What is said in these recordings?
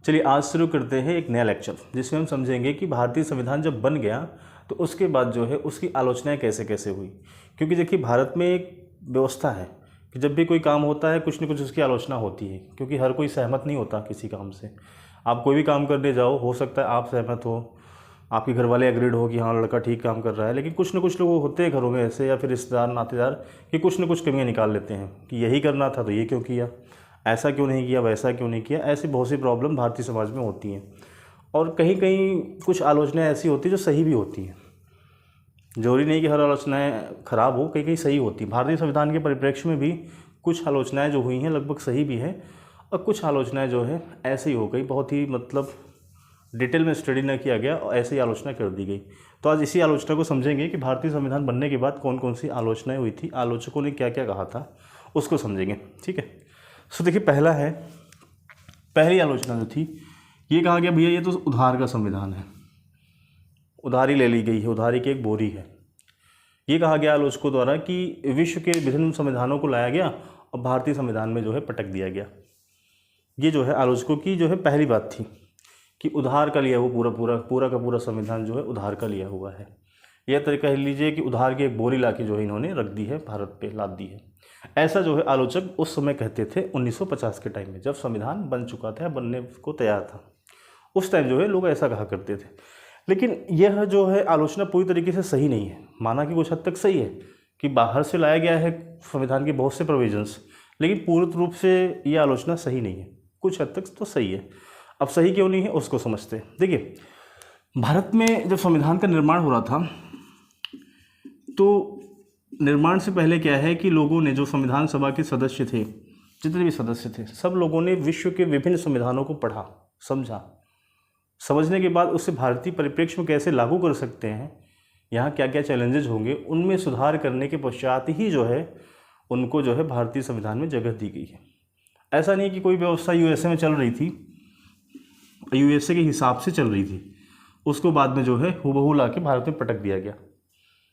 चलिए आज शुरू करते हैं एक नया लेक्चर जिसमें हम समझेंगे कि भारतीय संविधान जब बन गया तो उसके बाद जो है उसकी आलोचनाएं कैसे कैसे हुई। क्योंकि देखिए भारत में एक व्यवस्था है कि जब भी कोई काम होता है कुछ न कुछ उसकी आलोचना होती है, क्योंकि हर कोई सहमत नहीं होता किसी काम से। आप कोई भी काम करने जाओ, हो सकता है आप सहमत हो, आपके घर वाले एग्रीड हो कि हाँ लड़का ठीक काम कर रहा है, लेकिन कुछ न कुछ लोग होते हैं घरों में ऐसे या फिर रिश्तेदार नातेदार कि कुछ न कुछ कमियाँ निकाल लेते हैं कि यही करना था तो ये क्यों किया, ऐसा क्यों नहीं किया, वैसा क्यों नहीं किया। ऐसी बहुत सी प्रॉब्लम भारतीय समाज में होती हैं और कहीं कहीं कुछ आलोचनाएं ऐसी होती हैं जो सही भी होती हैं। जरूरी नहीं कि हर आलोचनाएं खराब हो, कहीं कहीं सही होती। भारतीय संविधान के परिप्रेक्ष्य में भी कुछ आलोचनाएं जो हुई हैं लगभग सही भी है और कुछ आलोचनाएं जो है ऐसे ही हो गई, बहुत ही मतलब डिटेल में स्टडी न किया गया और ऐसे ही आलोचना कर दी गई। तो आज इसी आलोचना को समझेंगे कि भारतीय संविधान बनने के बाद कौन कौन सी आलोचनाएं हुई थी, आलोचकों ने क्या क्या कहा था, उसको समझेंगे। ठीक है, सो देखिए पहला है, पहली आलोचना जो थी ये कहा गया भैया ये तो उधार का संविधान है, उधारी ले ली गई है, उधारी की एक बोरी है। ये कहा गया आलोचकों द्वारा कि विश्व के विभिन्न संविधानों को लाया गया और भारतीय संविधान में जो है पटक दिया गया। ये जो है आलोचकों की जो है पहली बात थी कि उधार का लिया हुआ पूरा का पूरा संविधान जो है उधार का लिया हुआ है। यह तरीका कह लीजिए कि उधार की एक बोरी लाके जो है इन्होंने रख दी है, भारत पे लाद दी है। ऐसा जो है आलोचक उस समय कहते थे 1950 के टाइम में, जब संविधान बन चुका था, बनने को तैयार था, उस टाइम जो है लोग ऐसा कहा करते थे। लेकिन यह जो है आलोचना पूरी तरीके से सही नहीं है। माना कि कुछ हद तक सही है कि बाहर से लाया गया है संविधान के बहुत से प्रोविजंस, लेकिन पूर्ण रूप से यह आलोचना सही नहीं है। कुछ हद तक तो सही है। अब सही क्यों नहीं है उसको समझते हैं। देखिए भारत में जब संविधान का निर्माण हो रहा था तो निर्माण से पहले क्या है कि लोगों ने, जो संविधान सभा के सदस्य थे, जितने भी सदस्य थे, सब लोगों ने विश्व के विभिन्न संविधानों को पढ़ा, समझा। समझने के बाद उससे भारतीय परिप्रेक्ष्य में कैसे लागू कर सकते हैं, यहाँ क्या क्या चैलेंजेस होंगे, उनमें सुधार करने के पश्चात ही जो है उनको जो है भारतीय संविधान में जगह दी गई है। ऐसा नहीं कि कोई व्यवस्था यूएसए में चल रही थी, यूएसए के हिसाब से चल रही थी, उसको बाद में जो है हूबहू ला के भारत में पटक दिया गया।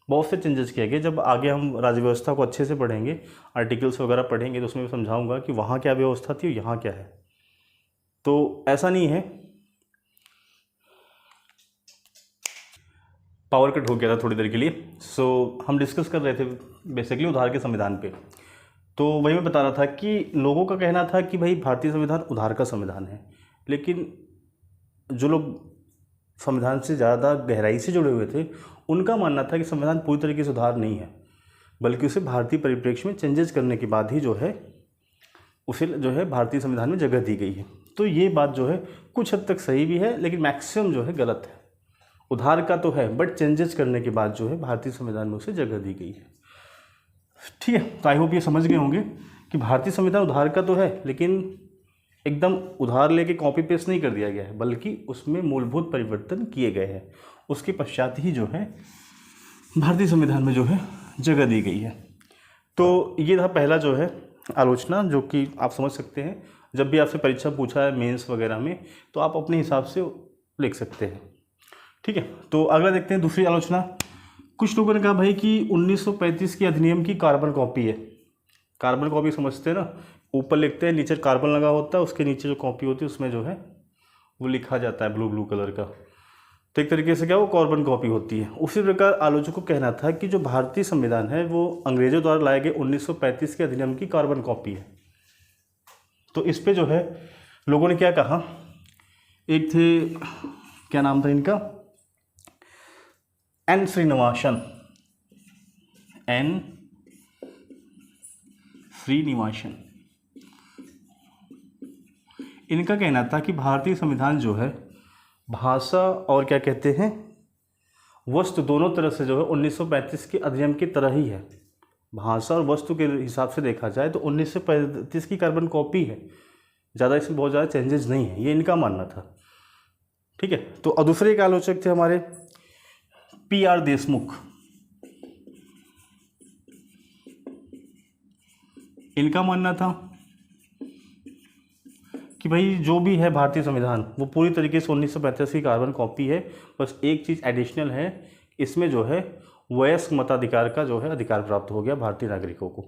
बहुत से चेंजेस किया गया। जब आगे हम राज्य व्यवस्था को अच्छे से पढ़ेंगे, आर्टिकल्स वगैरह पढ़ेंगे, तो उसमें भी समझाऊंगा कि वहाँ क्या व्यवस्था थी और यहाँ क्या है। तो ऐसा नहीं है। पावर कट हो गया था थोड़ी देर के लिए। सो हम डिस्कस कर रहे थे बेसिकली उधार के संविधान पे। तो वही मैं बता रहा था कि लोगों का कहना था कि भाई भारतीय संविधान उधार का संविधान है, लेकिन जो लोग संविधान से ज़्यादा गहराई से जुड़े हुए थे उनका मानना था कि संविधान पूरी तरीके से उधार नहीं है, बल्कि उसे भारतीय परिप्रेक्ष्य में चेंजेस करने के बाद ही जो है उसे जो है भारतीय संविधान में जगह दी गई है। तो ये बात जो है कुछ हद तक सही भी है, लेकिन मैक्सिमम जो है गलत है। उधार का तो है, बट चेंजेस करने के बाद जो है भारतीय संविधान में उसे जगह दी गई है। ठीक है, तो आई होप ये समझ गए होंगे कि भारतीय संविधान उधार का तो है, लेकिन एकदम उधार लेके कॉपी पेस्ट नहीं कर दिया गया है, बल्कि उसमें मूलभूत परिवर्तन किए गए हैं। उसके पश्चात ही जो है भारतीय संविधान में जो है जगह दी गई है। तो ये था पहला जो है आलोचना, जो कि आप समझ सकते हैं। जब भी आपसे परीक्षा पूछा है मेंस वगैरह में, तो आप अपने हिसाब से लिख सकते हैं। ठीक है, तो अगला देखते हैं दूसरी आलोचना। कुछ लोगों ने कहा भाई कि 1935 के अधिनियम की कार्बन कॉपी है। कार्बन कॉपी समझते हैं ना, ऊपर लिखते हैं, नीचे कार्बन लगा होता है, उसके नीचे जो कॉपी होती है उसमें जो है वो लिखा जाता है ब्लू कलर का। तो एक तरीके से क्या वो कार्बन कॉपी होती है। उसी प्रकार आलोचकों को कहना था कि जो भारतीय संविधान है वो अंग्रेजों द्वारा लाए गए 1935 के अधिनियम की कार्बन कॉपी है। तो इस पे जो है लोगों ने क्या कहा, एक थे, क्या नाम था इनका, एन श्रीनिवासन, इनका कहना था कि भारतीय संविधान जो है भाषा और क्या कहते हैं वस्तु दोनों तरह से जो है 1935 के अधिनियम की तरह ही है। भाषा और वस्तु के हिसाब से देखा जाए तो 1935 की कार्बन कॉपी है, ज़्यादा इसमें बहुत ज़्यादा चेंजेस नहीं है, ये इनका मानना था। ठीक है, तो दूसरे एक आलोचक थे हमारे PR देशमुख। इनका मानना था कि भाई जो भी है भारतीय संविधान वो पूरी तरीके से 1935 की कार्बन कॉपी है, बस एक चीज़ एडिशनल है, इसमें जो है वयस्क मताधिकार का जो है अधिकार प्राप्त हो गया भारतीय नागरिकों को।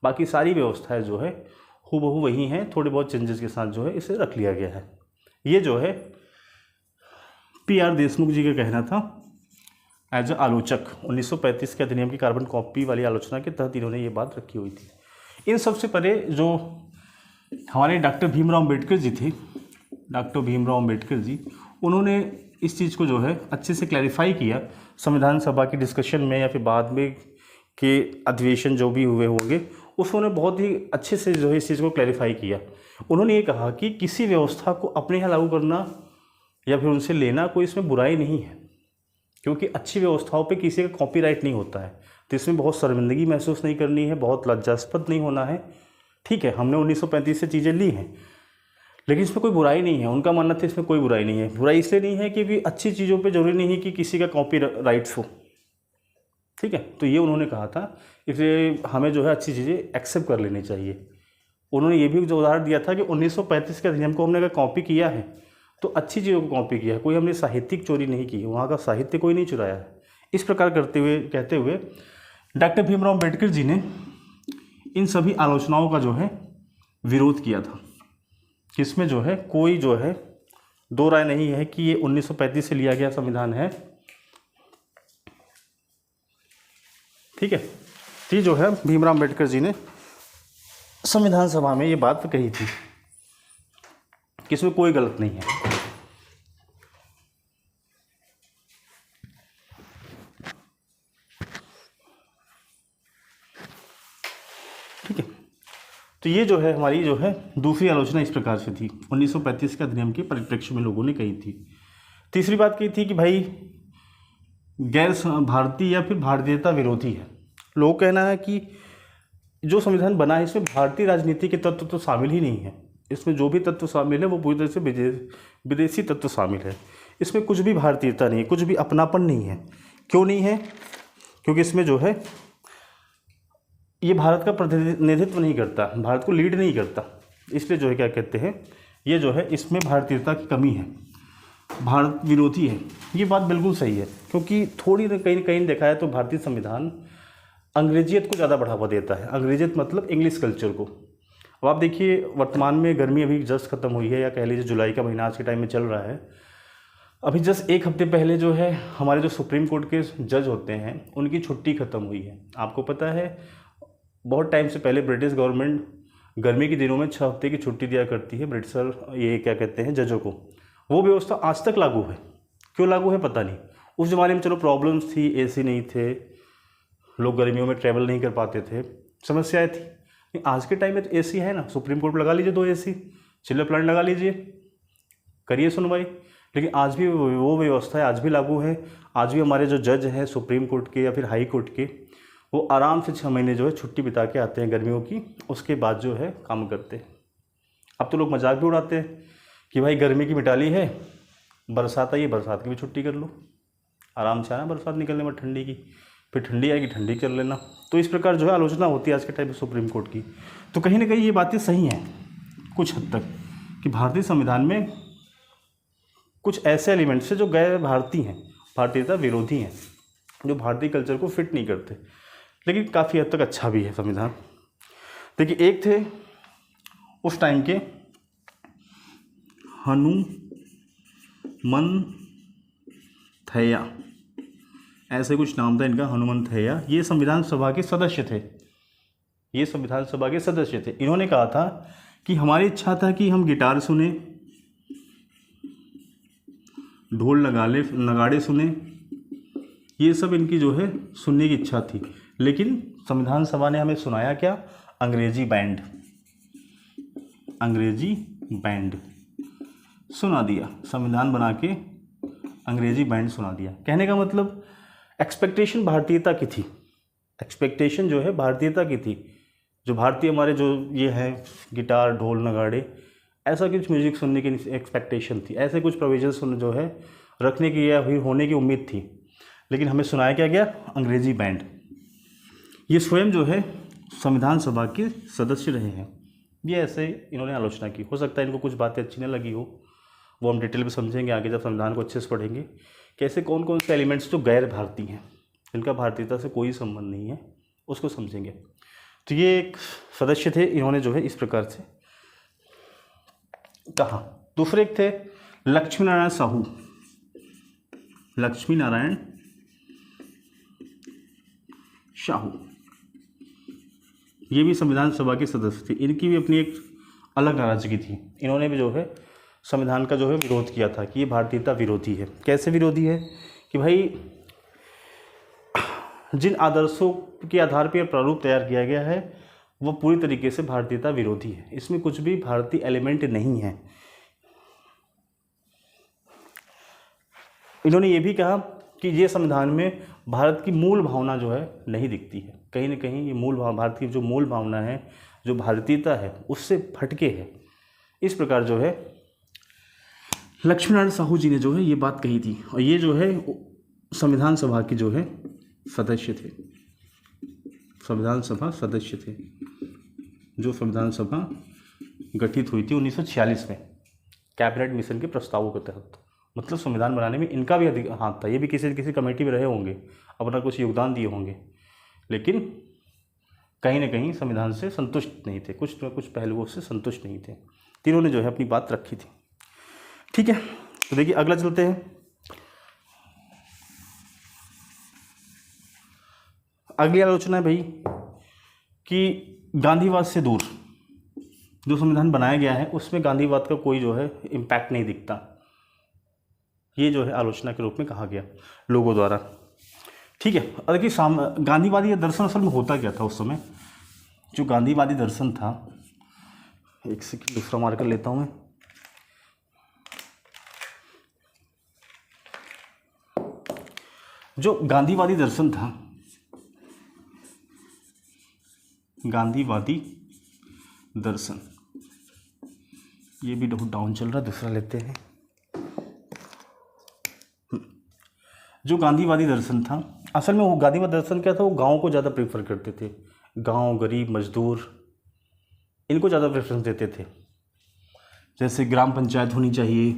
बाकी सारी व्यवस्थाएं जो है हूबहू वही हैं, थोड़े बहुत चेंजेस के साथ जो है इसे रख लिया गया है। ये जो है PR देशमुख जी का कहना था एज अ आलोचक। 1935 के अधिनियम की कार्बन कॉपी वाली आलोचना के तहत इन्होंने ये बात रखी हुई थी। इन सबसे परे जो हमारे डॉक्टर भीमराव अम्बेडकर जी थे, डॉक्टर भीमराव अम्बेडकर जी, उन्होंने इस चीज़ को जो है अच्छे से क्लैरिफाई किया संविधान सभा की डिस्कशन में या फिर बाद में के अधिवेशन जो भी हुए होंगे, उसने बहुत ही अच्छे से जो है इस चीज़ को क्लैरिफाई किया। उन्होंने ये कहा कि किसी व्यवस्था को अपने यहाँ लागू करना या फिर उनसे लेना कोई इसमें बुराई नहीं है, क्योंकि अच्छी व्यवस्थाओं पे किसी का कॉपीराइट नहीं होता है। तो इसमें बहुत शर्मिंदगी महसूस नहीं करनी है, बहुत लज्जास्पद नहीं होना है। ठीक है, हमने 1935 से चीज़ें ली हैं, लेकिन इसमें कोई बुराई नहीं है। उनका मानना था इसमें कोई बुराई नहीं है। बुराई इसलिए नहीं है क्योंकि अच्छी चीज़ों पे जरूरी नहीं है कि किसी का कॉपीराइट्स हो। ठीक है, तो ये उन्होंने कहा था, इसलिए हमें जो है अच्छी चीज़ें एक्सेप्ट कर लेनी चाहिए। उन्होंने ये भी जो उदाहरण दिया था कि 1935 के अधिनियम को हमने अगर कॉपी किया है तो अच्छी चीज़ों को कॉपी किया है, कोई हमने साहित्यिक चोरी नहीं की, वहाँ का साहित्य कोई नहीं चुराया है। इस प्रकार कहते हुए डॉक्टर भीमराव अम्बेडकर जी ने इन सभी आलोचनाओं का जो है विरोध किया था। किसमें जो है कोई जो है दो राय नहीं है कि ये 1935 से लिया गया संविधान है। ठीक है, तो जो है भीमराव अम्बेडकर जी ने संविधान सभा में ये बात कही थी कि इसमें कोई गलत नहीं है। ठीक है, तो ये जो है हमारी जो है दूसरी आलोचना इस प्रकार से थी, 1935 के अधिनियम के परिप्रेक्ष्य में लोगों ने कही थी। तीसरी बात कही थी कि भाई गैर भारतीय या फिर भारतीयता विरोधी है। लोग कहना है कि जो संविधान बना है इसमें भारतीय राजनीति के तत्व तो शामिल ही नहीं है। इसमें जो भी तत्व शामिल है वो पूरी तरह से विदेशी तत्व शामिल है। इसमें कुछ भी भारतीयता नहीं है, कुछ भी अपनापन नहीं है। क्यों नहीं है? क्योंकि इसमें जो है ये भारत का प्रतिनिधित्व नहीं करता, भारत को लीड नहीं करता। इसलिए जो है क्या कहते हैं, ये जो है इसमें भारतीयता की कमी है, भारत विरोधी है। ये बात बिल्कुल सही है, क्योंकि थोड़ी ना कहीं देखा है तो भारतीय संविधान अंग्रेजियत को ज़्यादा बढ़ावा देता है। अंग्रेजियत मतलब इंग्लिश कल्चर को। अब आप देखिए वर्तमान में गर्मी अभी जस्ट ख़त्म हुई है, या कह लीजिए जुलाई का महीना आज के टाइम में चल रहा है। अभी जस्ट एक हफ्ते पहले जो है हमारे जो सुप्रीम कोर्ट के जज होते हैं उनकी छुट्टी ख़त्म हुई है। आपको पता है बहुत टाइम से पहले ब्रिटिश गवर्नमेंट गर्मी के दिनों में 6 हफ्ते की छुट्टी दिया करती है ब्रिटिशर ये क्या कहते हैं जजों को। वो व्यवस्था आज तक लागू है। क्यों लागू है पता नहीं। उस ज़माने में चलो प्रॉब्लम्स थी, एसी नहीं थे, लोग गर्मियों में ट्रैवल नहीं कर पाते थे, समस्याएं थी। आज के टाइम में तो एसी है ना, सुप्रीम कोर्ट में लगा लीजिए 2 एसी, चिल्लर प्लांट लगा लीजिए, करिए सुनवाई। लेकिन आज भी वो व्यवस्था है, आज भी लागू है। आज भी हमारे जो जज हैं सुप्रीम कोर्ट के या फिर हाई कोर्ट के, वो आराम से 6 महीने जो है छुट्टी बिता के आते हैं गर्मियों की, उसके बाद जो है काम करते हैं। अब तो लोग मजाक भी उड़ाते हैं कि भाई गर्मी की मिटा ली है, बरसात आई है, बरसात की भी छुट्टी कर लो, आराम से आना बरसात निकलने में ठंडी की, फिर ठंडी आएगी ठंडी कर लेना। तो इस प्रकार जो है आलोचना होती है आज के टाइम में सुप्रीम कोर्ट की। तो कहीं ना कहीं ये बातें सही हैं कुछ हद तक, कि भारतीय संविधान में कुछ ऐसे एलिमेंट्स हैं जो गैर भारतीय हैं, भारतीयता विरोधी हैं, जो भारतीय कल्चर को फिट नहीं करते। लेकिन काफ़ी हद तक अच्छा भी है संविधान। देखिए एक थे उस टाइम के हनुमंथैया, ऐसे कुछ नाम था इनका, हनुमंथैया। ये संविधान सभा के सदस्य थे, ये संविधान सभा के सदस्य थे। इन्होंने कहा था कि हमारी इच्छा था कि हम गिटार सुने, ढोल नगाड़े सुने, ये सब इनकी जो है सुनने की इच्छा थी। लेकिन संविधान सभा ने हमें सुनाया क्या? अंग्रेजी बैंड, अंग्रेजी बैंड सुना दिया। संविधान बना के अंग्रेजी बैंड सुना दिया। कहने का मतलब एक्सपेक्टेशन भारतीयता की थी, एक्सपेक्टेशन जो है भारतीयता की थी। जो भारतीय हमारे जो ये हैं गिटार ढोल नगाड़े, ऐसा कुछ म्यूजिक सुनने की एक्सपेक्टेशन थी, ऐसे कुछ प्रोविजन जो है रखने की या फिर होने की उम्मीद थी। लेकिन हमें सुनाया क्या गया? अंग्रेजी बैंड। ये स्वयं जो है संविधान सभा के सदस्य रहे हैं। ये ऐसे इन्होंने आलोचना की। हो सकता है इनको कुछ बातें अच्छी न लगी हो, वो हम डिटेल में समझेंगे आगे जब संविधान को अच्छे से पढ़ेंगे। कैसे कौन कौन से एलिमेंट्स जो गैर भारतीय हैं, जिनका भारतीयता से कोई संबंध नहीं है, उसको समझेंगे। तो ये एक सदस्य थे, इन्होंने जो है इस प्रकार से कहा। दूसरे एक थे लक्ष्मी नारायण साहू, लक्ष्मी नारायण साहू, ये भी संविधान सभा के सदस्य थे। इनकी भी अपनी एक अलग नाराजगी थी। इन्होंने भी जो है संविधान का जो है विरोध किया था कि ये भारतीयता विरोधी है। कैसे विरोधी है कि भाई जिन आदर्शों के आधार पर प्रारूप तैयार किया गया है वो पूरी तरीके से भारतीयता विरोधी है, इसमें कुछ भी भारतीय एलिमेंट नहीं है। इन्होंने ये भी कहा कि ये संविधान में भारत की मूल भावना जो है नहीं दिखती है, कहीं ना कहीं ये मूल भारत की जो मूल भावना है, जो भारतीयता है, उससे फटके है। इस प्रकार जो है लक्ष्मीनारायण साहू जी ने जो है ये बात कही थी, और ये जो है संविधान सभा के जो है सदस्य थे, संविधान सभा सदस्य थे, जो संविधान सभा गठित हुई थी 1946 में कैबिनेट मिशन के प्रस्तावों के तहत। मतलब संविधान बनाने में इनका भी अधिक हाथ था। ये भी किसी न किसी कमेटी में रहे होंगे, अपना कुछ योगदान दिए होंगे, लेकिन कहीं ना कहीं संविधान से संतुष्ट नहीं थे, कुछ न कुछ पहलुओं से संतुष्ट नहीं थे। तीनों ने जो है अपनी बात रखी थी। ठीक है, तो देखिए अगला चलते हैं। अगली आलोचना है भाई कि गांधीवाद से दूर जो संविधान बनाया गया है उसमें गांधीवाद का कोई जो है इम्पैक्ट नहीं दिखता। ये जो है आलोचना के रूप में कहा गया लोगों द्वारा। ठीक है, और देखिए गांधीवादी दर्शन असल में होता क्या था उस समय। जो गांधीवादी दर्शन था, एक सेकंड दूसरा मार्कर लेता हूँ मैं। जो गांधीवादी दर्शन था, गांधीवादी दर्शन, ये भी डाउन चल रहा है, दूसरा लेते हैं। जो गांधीवादी दर्शन था, असल में वो गांधीवादी दर्शन क्या था, वो गाँव को ज़्यादा प्रेफर करते थे। गांव, गरीब, मजदूर, इनको ज़्यादा प्रेफरेंस देते थे। जैसे ग्राम पंचायत होनी चाहिए,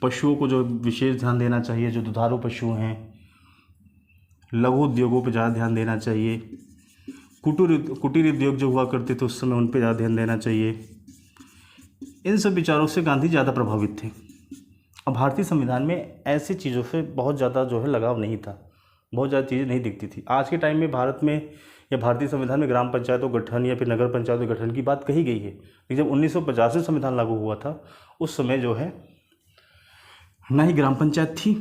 पशुओं को जो विशेष ध्यान देना चाहिए, जो दुधारू पशु हैं, लघु उद्योगों पर ज़्यादा ध्यान देना चाहिए, कुटीर उद्योग जो हुआ करते थे उस समय उन पर ज़्यादा ध्यान देना चाहिए। इन सब विचारों से गांधी ज़्यादा प्रभावित थे। अब भारतीय संविधान में ऐसी चीज़ों से बहुत ज़्यादा जो है लगाव नहीं था, बहुत ज़्यादा चीज़ें नहीं दिखती थी। आज के टाइम में भारत में या भारतीय संविधान में ग्राम पंचायतों गठन या फिर नगर पंचायतों गठन की बात कही गई है, लेकिन जब 1950 में संविधान लागू हुआ था उस समय जो है ना ही ग्राम पंचायत थी,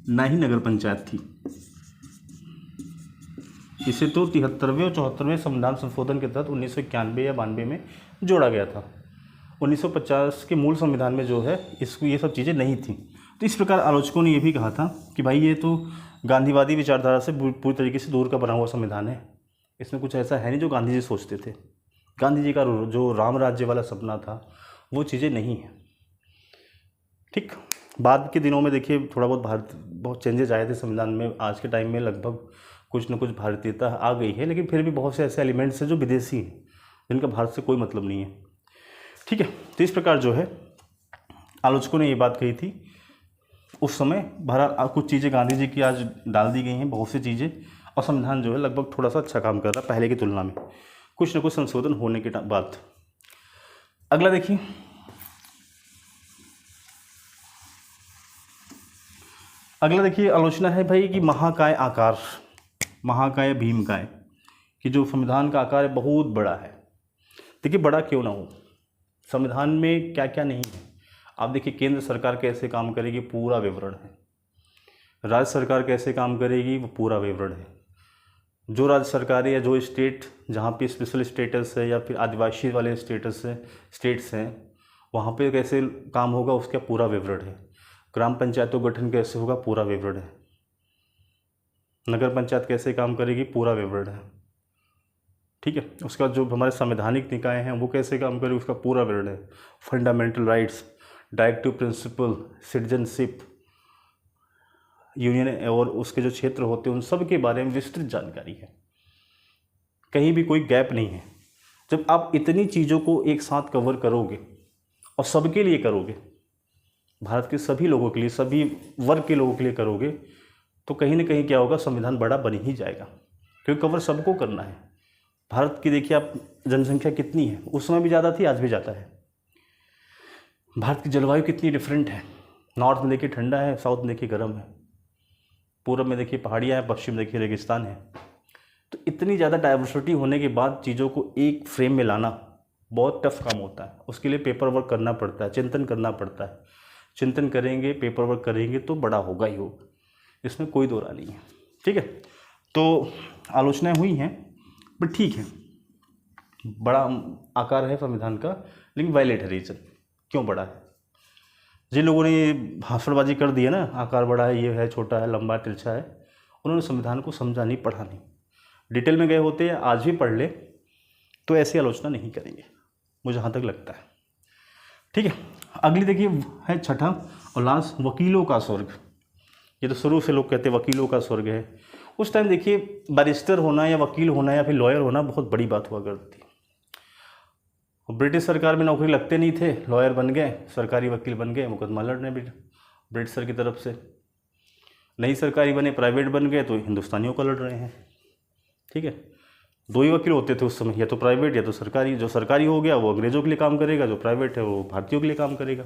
ना ही नगर पंचायत थी। इसे तो 73वें और 74वें संविधान संशोधन के तहत 1991 या 92 में जोड़ा गया था। 1950 के मूल संविधान में जो है इसको ये सब चीज़ें नहीं थी। तो इस प्रकार आलोचकों ने ये भी कहा था कि भाई ये तो गांधीवादी विचारधारा से पूरी तरीके से दूर का बना हुआ संविधान है, इसमें कुछ ऐसा है नहीं जो गांधी जी सोचते थे। गांधी जी का जो राम राज्य वाला सपना था वो चीज़ें नहीं है। ठीक, बाद के दिनों में देखिए थोड़ा बहुत चेंजेस आए थे संविधान में। आज के टाइम में लगभग कुछ न कुछ भारतीयता आ गई है, लेकिन फिर भी बहुत से ऐसे एलिमेंट्स हैं जो विदेशी हैं, जिनका भारत से कोई मतलब नहीं है। ठीक है, तो इस प्रकार जो है आलोचकों ने ये बात कही थी उस समय। कुछ चीज़ें गांधी जी की आज डाल दी गई हैं, बहुत सी चीज़ें, और संविधान जो है लगभग थोड़ा सा अच्छा काम कर रहा है पहले की तुलना में, कुछ न कुछ संशोधन होने के बाद। अगला देखिए, आलोचना है भाई कि महाकाय आकार, महाकाय भीमकाय, कि जो संविधान का आकार है बहुत बड़ा है। देखिए बड़ा क्यों ना हो, संविधान में क्या क्या नहीं है। आप देखिए केंद्र सरकार कैसे काम करेगी पूरा विवरण है, राज्य सरकार कैसे काम करेगी वो पूरा विवरण है। जो राज्य सरकारें या जो स्टेट जहाँ पे स्पेशल स्टेटस है या फिर आदिवासी वाले स्टेट्स हैं वहाँ पे कैसे काम होगा उसका पूरा विवरण है। ग्राम पंचायतों गठन कैसे होगा पूरा विवरण है। नगर पंचायत कैसे काम करेगी पूरा विवरण है। ठीक है, उसका जो हमारे संवैधानिक निकाय हैं वो कैसे काम करेगी उसका पूरा विवरण है। Fundamental rights, directive principle, citizenship, union और उसके जो क्षेत्र होते हैं उन सब के बारे में विस्तृत जानकारी है, कहीं भी कोई गैप नहीं है। जब आप इतनी चीज़ों को एक साथ कवर करोगे और सबके लिए करोगे, भारत के सभी लोगों के लिए, सभी वर्ग के लोगों के लिए करोगे, तो कहीं ना कहीं क्या होगा, संविधान बड़ा बन ही जाएगा, क्योंकि कवर सबको करना है। भारत की देखिए आप जनसंख्या कितनी है, उस समय भी ज़्यादा थी, आज भी ज़्यादा है। भारत की जलवायु कितनी डिफरेंट है, नॉर्थ में देखिए ठंडा है, साउथ में देखिए गर्म है, पूर्व में देखिए पहाड़ियाँ हैं, पश्चिम में देखिए रेगिस्तान है। तो इतनी ज़्यादा डाइवर्सिटी होने के बाद चीज़ों को एक फ्रेम में लाना बहुत टफ काम होता है। उसके लिए पेपर वर्क करना पड़ता है, चिंतन करना पड़ता है। चिंतन करेंगे, पेपर वर्क करेंगे तो बड़ा होगा ही होगा, इसमें कोई दो राय नहीं है। ठीक है, तो आलोचनाएं हुई हैं, बट ठीक है, बड़ा आकार है संविधान का, लेकिन वायलेट है। रीज़न क्यों बड़ा है? जिन लोगों ने ये भाषणबाजी कर दी है ना, आकार बड़ा है, ये है, छोटा है, लंबा तिरछा है, उन्होंने संविधान को समझा नहीं, पढ़ा नहीं। डिटेल में गए होते हैं, आज भी पढ़ ले तो ऐसी आलोचना नहीं करेंगे, मुझे जहाँ तक लगता है। ठीक है, अगली देखिए है छठा और लास्ट, वकीलों का स्वर्ग। ये तो शुरू से लोग कहते हैं वकीलों का स्वर्ग है। उस टाइम देखिए बैरिस्टर होना या वकील होना या फिर लॉयर होना बहुत बड़ी बात हुआ करती थी। ब्रिटिश सरकार में नौकरी लगते नहीं थे, लॉयर बन गए, सरकारी वकील बन गए, मुकदमा लड़ रहे हैं ब्रिटिशर की तरफ से। नहीं सरकारी बने, प्राइवेट बन गए तो हिंदुस्तानियों का लड़ रहे हैं। ठीक है, दो ही वकील होते थे उस समय, या तो प्राइवेट या तो सरकारी। जो सरकारी हो गया वो अंग्रेज़ों के लिए काम करेगा, जो प्राइवेट है वो भारतीयों के लिए काम करेगा।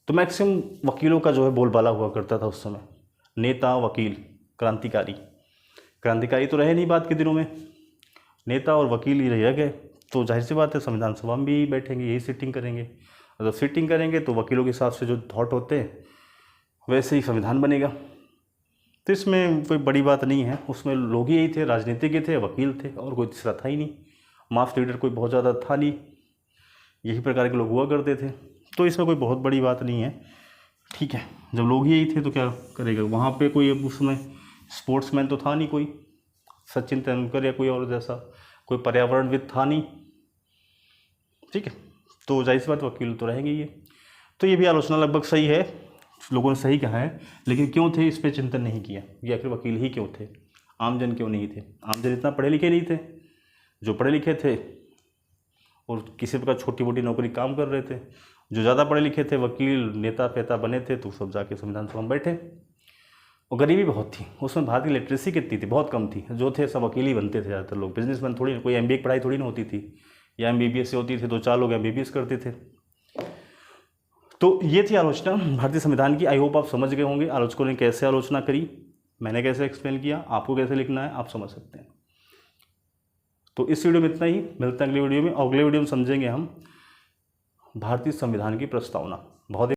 तो मैक्सिमम वकीलों का जो है बोलबाला हुआ करता था उस समय। नेता, वकील, क्रांतिकारी। क्रांतिकारी तो रहे नहीं बाद के दिनों में, नेता और वकील ही रह गए। तो जाहिर सी बात है संविधान सभा में भी बैठेंगे, यही सिटिंग करेंगे। और जब सिटिंग करेंगे तो वकीलों के हिसाब से जो थॉट होते हैं वैसे ही संविधान बनेगा। तो इसमें कोई बड़ी बात नहीं है, उसमें लोग ही यही थे, राजनीतिक ही थे, वकील थे, और कोई तीसरा था ही नहीं। मास लीडर कोई बहुत ज़्यादा था नहीं, यही प्रकार के लोग हुआ करते थे। तो इसमें कोई बहुत बड़ी बात नहीं है। ठीक है, जब लोग ही यही थे तो क्या करेगा वहाँ पे कोई। अब उसमें स्पोर्ट्समैन तो था नहीं कोई, सचिन तेंदुलकर या कोई और जैसा, कोई पर्यावरणविद था नहीं। ठीक है, तो जाहिर सी बात वकील तो रहेंगे ये। तो ये भी आलोचना लगभग सही है, लोगों ने सही कहा है, लेकिन क्यों थे इस पर चिंतन नहीं किया, या फिर वकील ही क्यों थे, आमजन क्यों नहीं थे? आमजन इतना पढ़े लिखे नहीं थे। जो पढ़े लिखे थे और किसी प्रकार छोटी मोटी नौकरी काम कर रहे थे। जो ज़्यादा पढ़े लिखे थे, वकील, नेता पेता बने थे, तो सब जाके संविधान सभा में बैठे। और गरीबी बहुत थी उसमें, भारत की लिटरेसी कितनी थी, बहुत कम थी। जो थे सब वकील ही बनते थे ज़्यादातर लोग, बिजनेसमैन थोड़ी, कोई MBA की पढ़ाई थोड़ी ना होती थी, या MBBS से होती थी, 2-4 लोग MBBS करते थे। तो ये थी आलोचना भारतीय संविधान की। आई होप आप समझ गए होंगे आलोचकों ने कैसे आलोचना करी, मैंने कैसे एक्सप्लेन किया, आपको कैसे लिखना है आप समझ सकते हैं। तो इस वीडियो में इतना ही, मिलते हैं अगले वीडियो में। अगले वीडियो में समझेंगे हम भारतीय संविधान की प्रस्तावना। बहुत